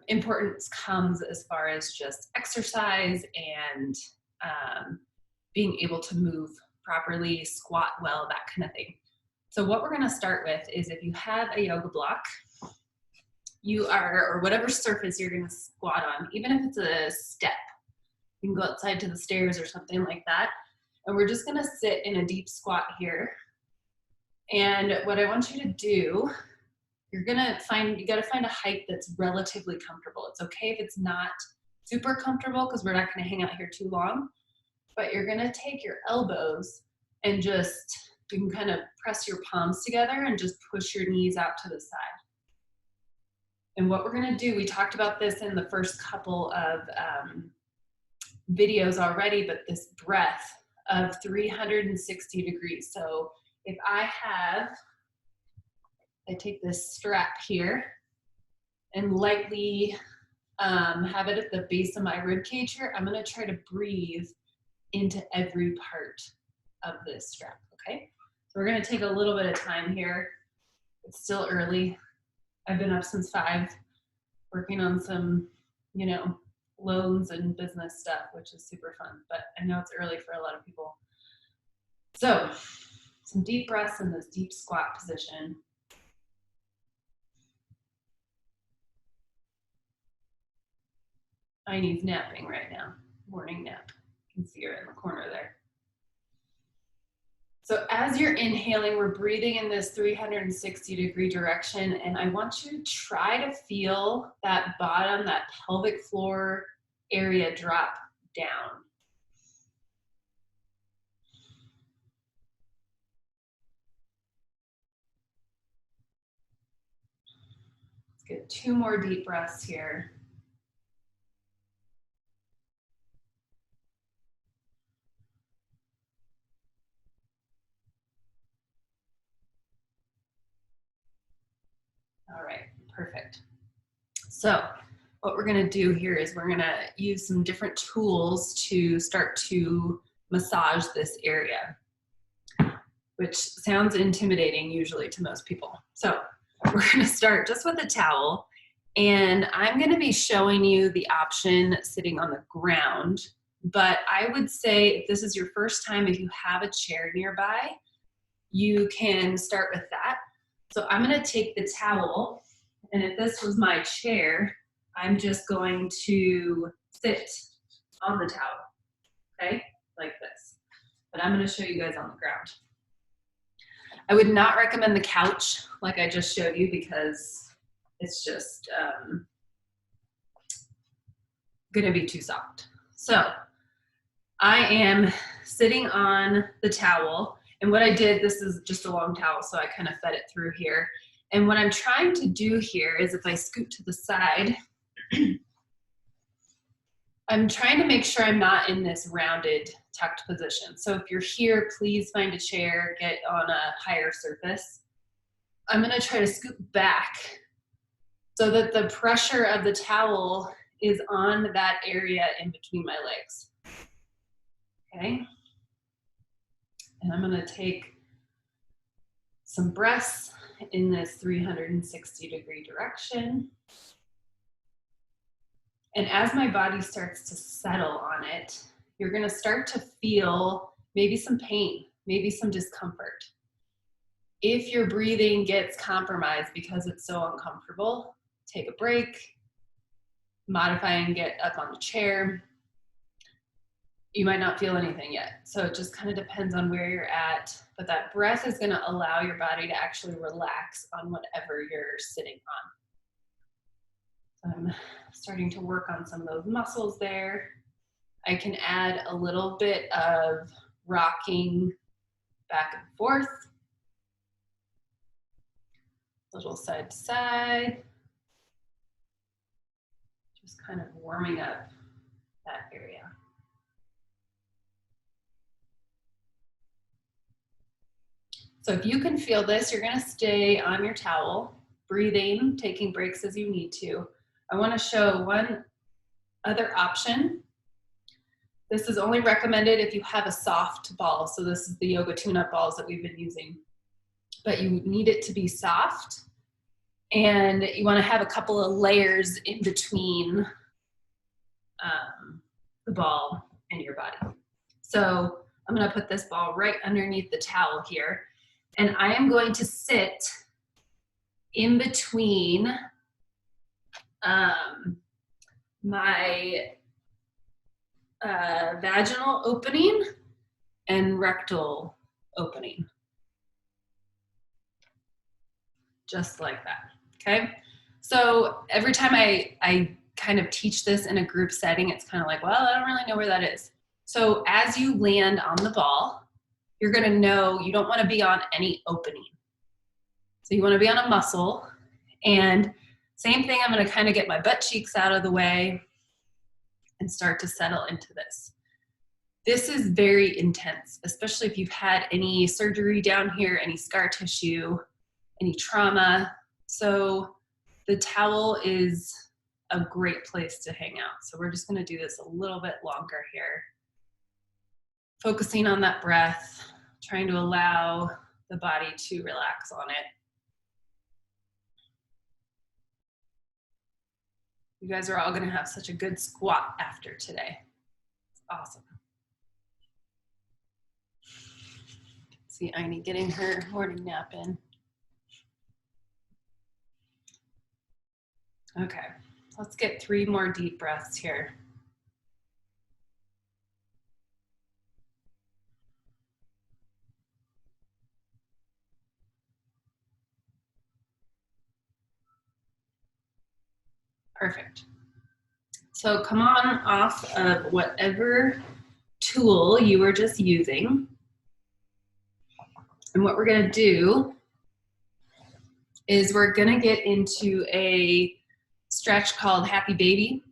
importance comes as far as just exercise and being able to move properly, squat well, that kind of thing. So what we're going to start with is, if you have a yoga block, or whatever surface you're going to squat on, even if it's a step, you can go outside to the stairs or something like that. And we're just going to sit in a deep squat here. And what I want you to do, you got to find a height that's relatively comfortable. It's okay if it's not super comfortable, because we're not going to hang out here too long. But you're going to take your elbows and you can kind of press your palms together and just push your knees out to the side. And what we're going to do, we talked about this in the first couple of videos already, but this breath of 360 degrees. So if I take this strap here and lightly have it at the base of my rib cage here, I'm going to try to breathe into every part of this strap, okay? So we're going to take a little bit of time here. It's still early. I've been up since 5, working on some, loans and business stuff, which is super fun, but I know it's early for a lot of people. So, some deep breaths in this deep squat position. Ainee's napping right now, morning nap. You can see her in the corner there. So as you're inhaling, we're breathing in this 360-degree direction, and I want you to try to feel that bottom, that pelvic floor area drop down. Let's get 2 more deep breaths here. All right, perfect. So what we're gonna do here is we're gonna use some different tools to start to massage this area, which sounds intimidating usually to most people. So we're gonna start just with a towel, and I'm gonna be showing you the option sitting on the ground, but I would say if this is your first time, if you have a chair nearby, you can start with that. So I'm gonna take the towel, and if this was my chair, I'm just going to sit on the towel, okay, like this. But I'm gonna show you guys on the ground. I would not recommend the couch like I just showed you, because it's just gonna be too soft. So I am sitting on the towel, and what I did, this is just a long towel, so I kind of fed it through here. And what I'm trying to do here is, if I scoot to the side, I'm trying to make sure I'm not in this rounded, tucked position. So if you're here, please find a chair, get on a higher surface. I'm gonna try to scoot back so that the pressure of the towel is on that area in between my legs, okay? And I'm gonna take some breaths in this 360-degree direction. And as my body starts to settle on it, you're gonna start to feel maybe some pain, maybe some discomfort. If your breathing gets compromised because it's so uncomfortable, take a break, modify and get up on the chair. You might not feel anything yet. So it just kind of depends on where you're at, but that breath is gonna allow your body to actually relax on whatever you're sitting on. So I'm starting to work on some of those muscles there. I can add a little bit of rocking back and forth, a little side to side, just kind of warming up that area. So if you can feel this, you're gonna stay on your towel, breathing, taking breaks as you need to. I wanna show one other option. This is only recommended if you have a soft ball. So this is the yoga tune-up balls that we've been using. But you need it to be soft. And you want to have a couple of layers in between the ball and your body. So I'm going to put this ball right underneath the towel here, and I am going to sit in between my vaginal opening and rectal opening. Just like that, okay? So every time I kind of teach this in a group setting, it's kind of like, well, I don't really know where that is. So as you land on the ball, you're gonna know you don't wanna be on any opening. So you wanna be on a muscle, and same thing, I'm gonna kind of get my butt cheeks out of the way and start to settle into this. This is very intense, especially if you've had any surgery down here, any scar tissue, any trauma. So the towel is a great place to hang out. So we're just gonna do this a little bit longer here. Focusing on that breath, trying to allow the body to relax on it. You guys are all gonna have such a good squat after today. It's awesome. See Aini getting her morning nap in. Okay, let's get 3 more deep breaths here. Perfect. So come on off of whatever tool you were just using. And what we're gonna do is we're gonna get into a stretch called Happy Baby.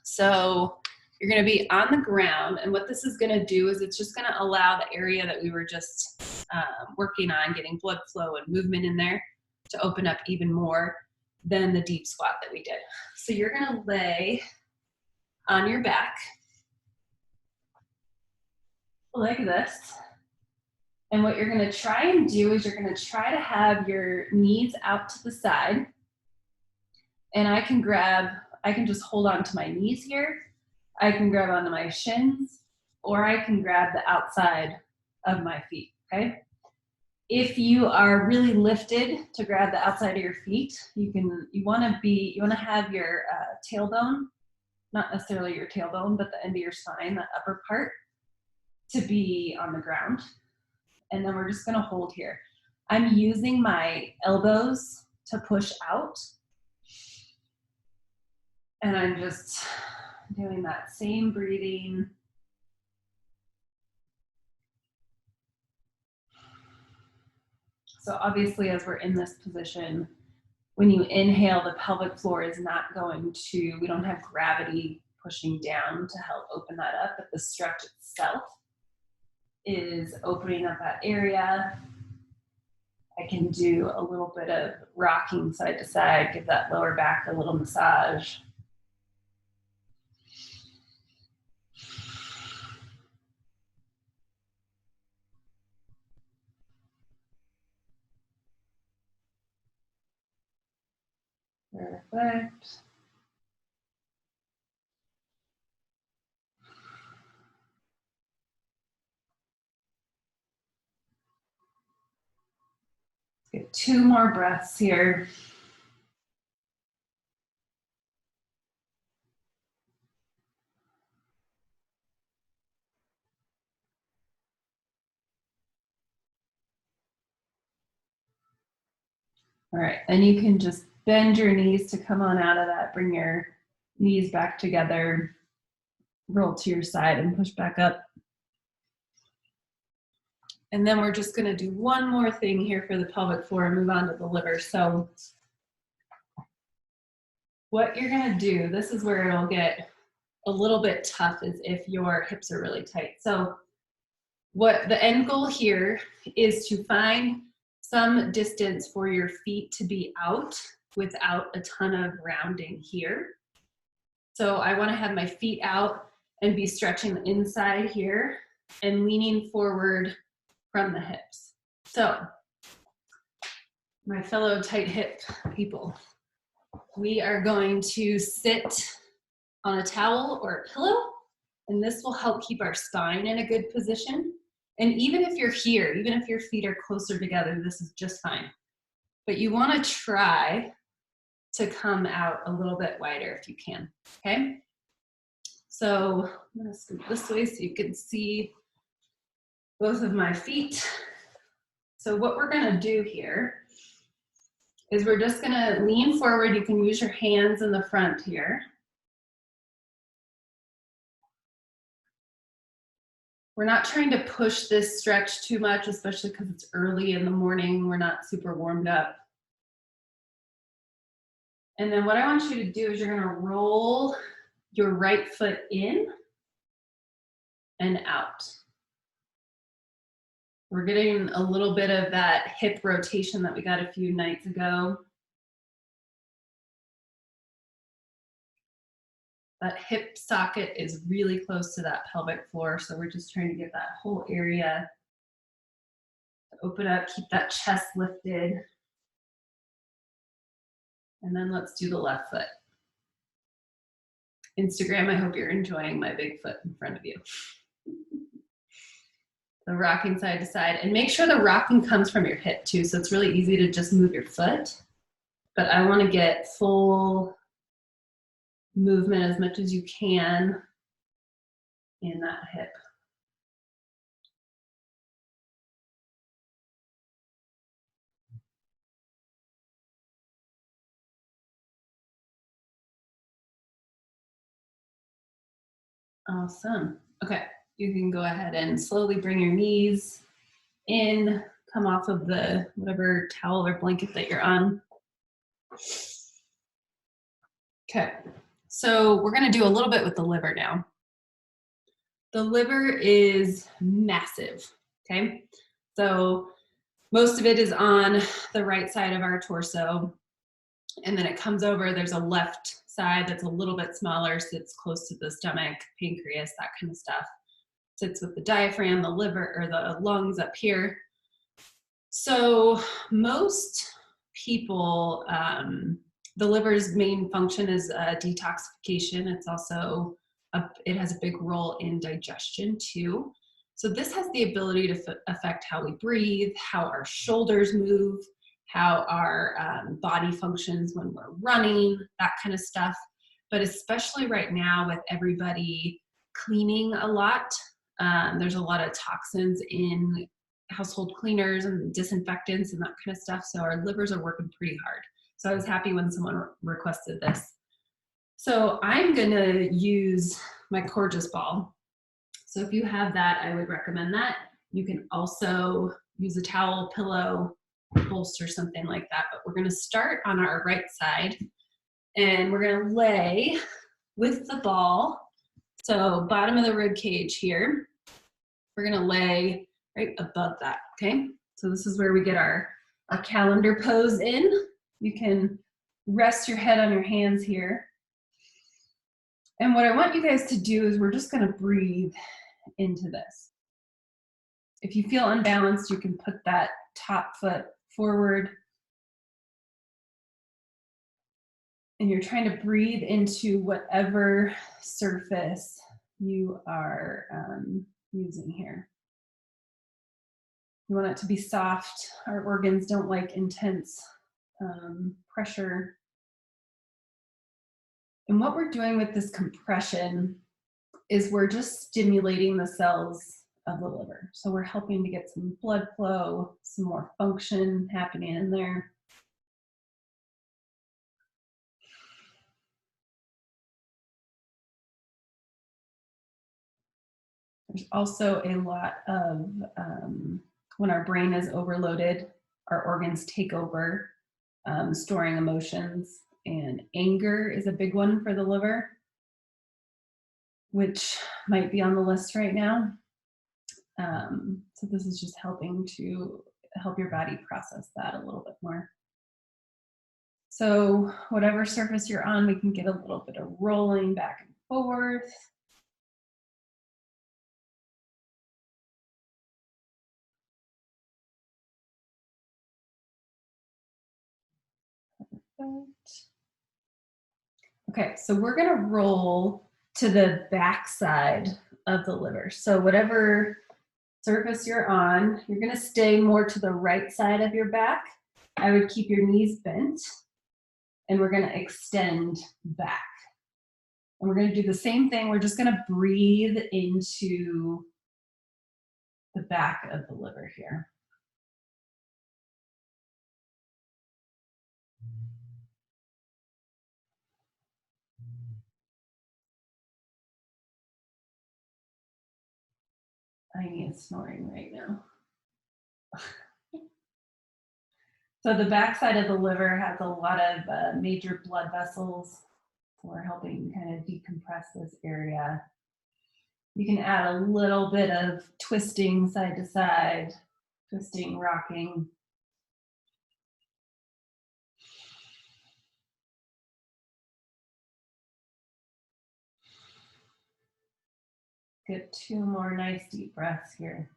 So you're gonna be on the ground, and what this is gonna do is it's just gonna allow the area that we were just working on, getting blood flow and movement in there, to open up even more than the deep squat that we did. So you're gonna lay on your back like this. And what you're gonna try and do is you're gonna try to have your knees out to the side. And I can just hold on to my knees here. I can grab onto my shins, or I can grab the outside of my feet, okay? If you are really lifted to grab the outside of your feet, you wanna have your tailbone, not necessarily your tailbone, but the end of your spine, the upper part, to be on the ground. And then we're just gonna hold here. I'm using my elbows to push out. And I'm just doing that same breathing. So obviously, as we're in this position, when you inhale, the pelvic floor is not going to, we don't have gravity pushing down to help open that up, but the stretch itself is opening up that area. I can do a little bit of rocking side to side, give that lower back a little massage. Perfect. Let's get 2 more breaths here. All right, then you can just bend your knees to come on out of that. Bring your knees back together, roll to your side and push back up. And then we're just gonna do one more thing here for the pelvic floor and move on to the liver. So what you're gonna do, this is where it'll get a little bit tough, is if your hips are really tight. So what the end goal here is to find some distance for your feet to be out without a ton of rounding here. So I want to have my feet out and be stretching the inside here and leaning forward from the hips. So My fellow tight hip people, we are going to sit on a towel or a pillow, and this will help keep our spine in a good position. And even if you're here, even if your feet are closer together, this is just fine. But you want to try to come out a little bit wider if you can, okay? So I'm gonna scoot this way so you can see both of my feet. So what we're gonna do here is we're just gonna lean forward. You can use your hands in the front here. We're not trying to push this stretch too much, especially because it's early in the morning. We're not super warmed up. And then what I want you to do is you're gonna roll your right foot in and out. We're getting a little bit of that hip rotation that we got a few nights ago. That hip socket is really close to that pelvic floor, so we're just trying to get that whole area to open up, keep that chest lifted. And then let's do the left foot. Instagram, I hope you're enjoying my big foot in front of you. So rocking side to side, and make sure the rocking comes from your hip too, so it's really easy to just move your foot. But I want to get full movement as much as you can in that hip. Awesome. Okay, you can go ahead and slowly bring your knees in, come off of the whatever towel or blanket that you're on. Okay, so we're gonna do a little bit with the liver now. The liver is massive, okay? So most of it is on the right side of our torso, and then it comes over, there's a left side that's a little bit smaller, sits close to the stomach, pancreas, that kind of stuff. Sits with the diaphragm, the liver, or the lungs up here. So most people, the liver's main function is detoxification. It's also, it has a big role in digestion too. So this has the ability to affect how we breathe, how our shoulders move, how our body functions when we're running, that kind of stuff. But especially right now with everybody cleaning a lot, there's a lot of toxins in household cleaners and disinfectants and that kind of stuff. So our livers are working pretty hard. So I was happy when someone requested this. So I'm gonna use my Coregeous ball. So if you have that, I would recommend that. You can also use a towel, pillow, bolster, something like that. But we're gonna start on our right side and we're gonna lay with the ball. So bottom of the rib cage here. We're gonna lay right above that, okay? So this is where we get our calendar pose in. You can rest your head on your hands here. And what I want you guys to do is we're just gonna breathe into this. If you feel unbalanced, you can put that top foot forward. And you're trying to breathe into whatever surface you are using here. You want it to be soft. Our organs don't like intense pressure. And what we're doing with this compression is we're just stimulating the cells of the liver. So we're helping to get some blood flow, some more function happening in there. There's also a lot of, when our brain is overloaded, our organs take over, storing emotions, and anger is a big one for the liver, which might be on the list right now. So this is just helping to help your body process that a little bit more. So whatever surface you're on, we can get a little bit of rolling back and forth. Perfect. Okay, so we're gonna roll to the back side of the liver. So whatever surface you're on, you're gonna stay more to the right side of your back. I would keep your knees bent, and we're gonna extend back. And we're gonna do the same thing. We're just gonna breathe into the back of the liver here. I need snoring right now. So the back side of the liver has a lot of major blood vessels. So we're helping kind of decompress this area. You can add a little bit of twisting side to side, twisting, rocking. Get 2 more nice deep breaths here.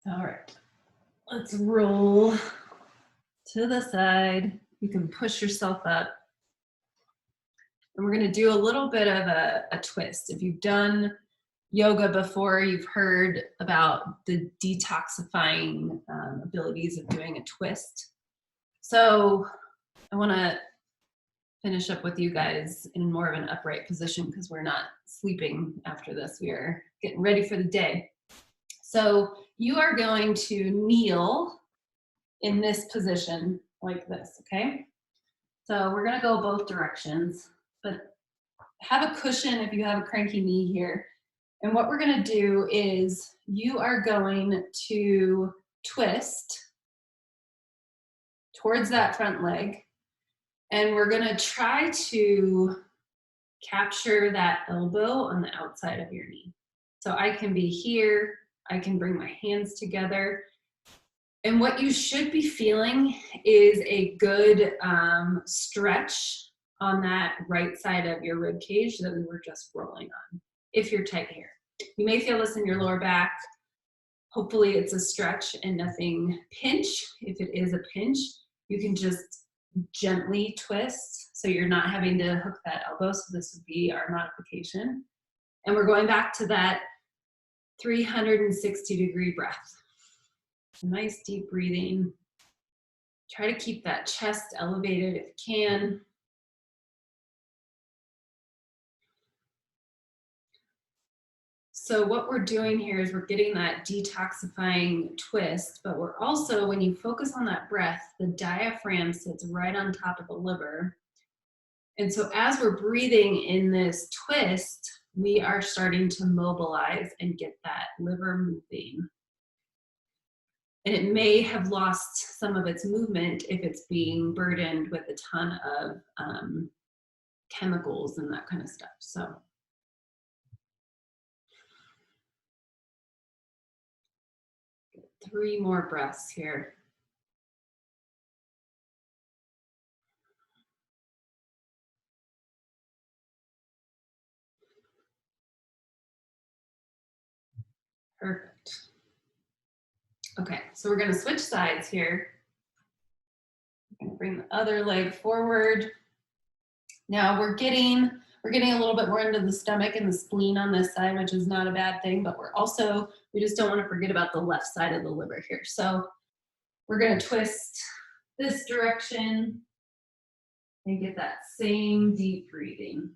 All right, let's roll to the side. You can push yourself up. And we're going to do a little bit of a twist. If you've done yoga before, you've heard about the detoxifying abilities of doing a twist. So I want to finish up with you guys in more of an upright position because we're not sleeping after this. We are getting ready for the day. So you are going to kneel in this position like this, okay? So we're going to go both directions, but have a cushion if you have a cranky knee here. And what we're going to do is you are going to twist towards that front leg, and we're going to try to capture that elbow on the outside of your knee. So I can be here, I can bring my hands together. And what you should be feeling is a good stretch on that right side of your rib cage that we were just rolling on, if you're tight here. You may feel this in your lower back. Hopefully it's a stretch and nothing pinch. If it is a pinch, you can just gently twist so you're not having to hook that elbow. So this would be our modification. And we're going back to that 360-degree breath. Nice deep breathing. Try to keep that chest elevated if you can. So what we're doing here is we're getting that detoxifying twist, but we're also, when you focus on that breath, the diaphragm sits right on top of the liver. And so as we're breathing in this twist, we are starting to mobilize and get that liver moving. And it may have lost some of its movement if it's being burdened with a ton of chemicals and that kind of stuff. So 3 more breaths here. Perfect. Okay, so we're gonna switch sides here. I'm gonna bring the other leg forward. Now we're getting a little bit more into the stomach and the spleen on this side, which is not a bad thing, but we just don't want to forget about the left side of the liver here. So we're gonna twist this direction and get that same deep breathing.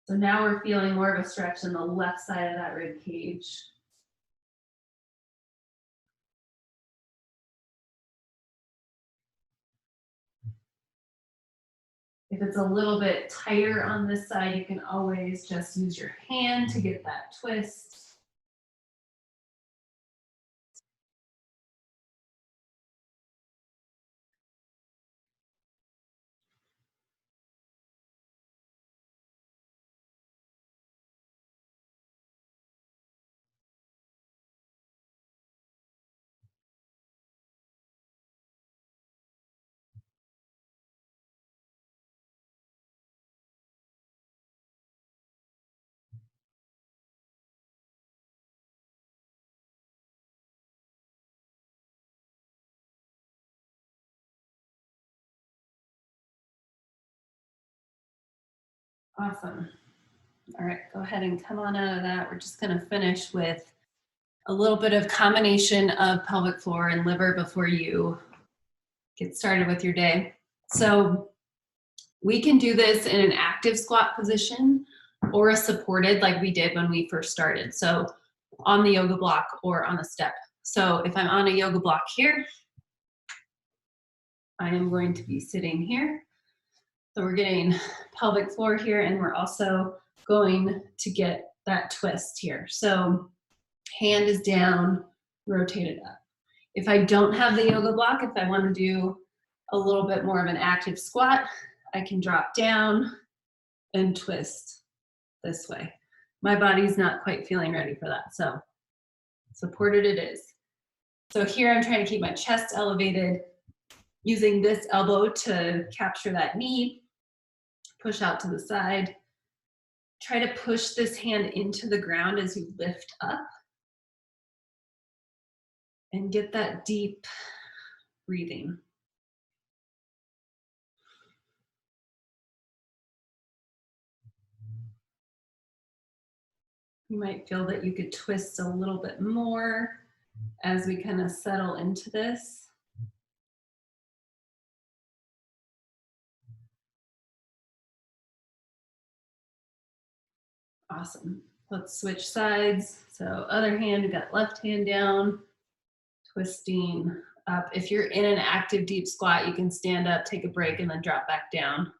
So now we're feeling more of a stretch in the left side of that rib cage. If it's a little bit tighter on this side, you can always just use your hand to get that twist. Awesome. All right, go ahead and come on out of that. We're just going to finish with a little bit of combination of pelvic floor and liver before you get started with your day. So we can do this in an active squat position or a supported like we did when we first started. So on the yoga block or on a step. So if I'm on a yoga block here, I am going to be sitting here. So we're getting pelvic floor here, and we're also going to get that twist here. So hand is down, rotate it up. If I don't have the yoga block, if I want to do a little bit more of an active squat, I can drop down and twist this way. My body's not quite feeling ready for that, so supported it is. So here I'm trying to keep my chest elevated, using this elbow to capture that knee, push out to the side. Try to push this hand into the ground as you lift up and get that deep breathing. You might feel that you could twist a little bit more as we kind of settle into this. Awesome. Let's switch sides. So other hand, we got left hand down, twisting up. If you're in an active deep squat, you can stand up, take a break, and then drop back down.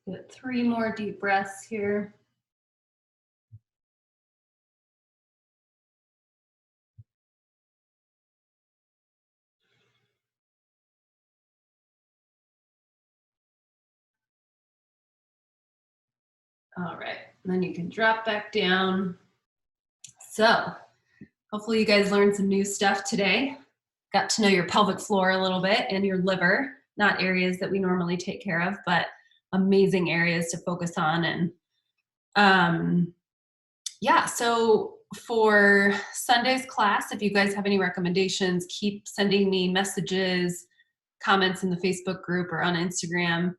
Get 3 more deep breaths here. All right, and then you can drop back down. So hopefully you guys learned some new stuff today. Got to know your pelvic floor a little bit and your liver, not areas that we normally take care of, but amazing areas to focus on. And yeah, so for Sunday's class, if you guys have any recommendations, keep sending me messages, comments in the Facebook group or on Instagram.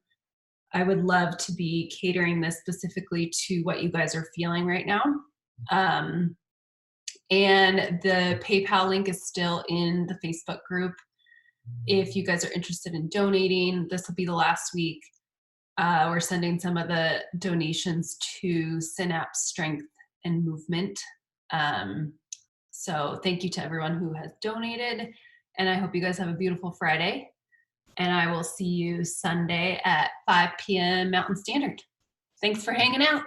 I would love to be catering this specifically to what you guys are feeling right now. And the PayPal link is still in the Facebook group. If you guys are interested in donating, this will be the last week. We're sending some of the donations to Synapse Strength and Movement. So thank you to everyone who has donated. And I hope you guys have a beautiful Friday. And I will see you Sunday at 5 p.m. Mountain Standard. Thanks for hanging out.